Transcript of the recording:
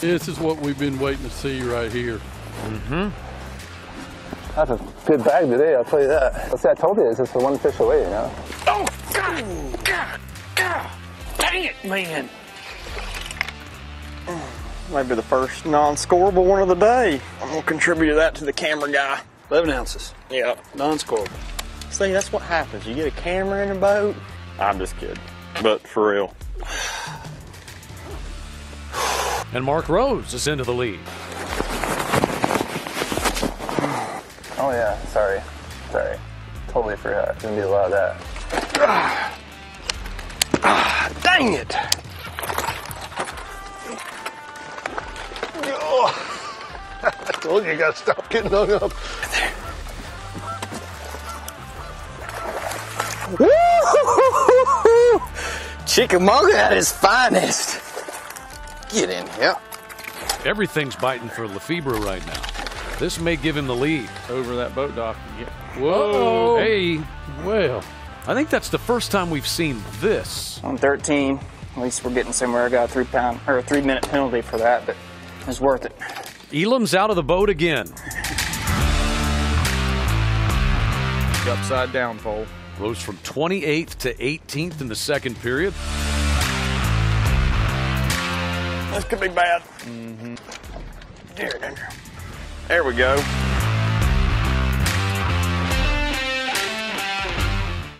This is what we've been waiting to see right here. Mm-hmm. That's a good bag today, I'll tell you that. Let's see, I told you, it's just one fish away, you know? Oh, God! Dang it, man! Maybe the first non-scorable one of the day. I'm gonna contribute that to the camera guy. 11 ounces. Yeah. Non-scorable. See, that's what happens. You get a camera in a boat. I'm just kidding, but for real. And Mark Rose is into the lead. Oh yeah, sorry. Totally forgot. Didn't do a lot of that. Dang it! I told you, you gotta stop getting hung up. Woo-hoo-hoo-hoo-hoo! Chickamauga at his finest. Get in here. Everything's biting for Lefebvre right now. This may give him the lead. Over that boat dock. Whoa! Hey, well, I think that's the first time we've seen this. On 13, at least we're getting somewhere. I got a 3-minute penalty for that, but it's worth it. Elam's out of the boat again. The upside down pole. Rose from 28th to 18th in the second period. This could be bad. Mm-hmm. There we go.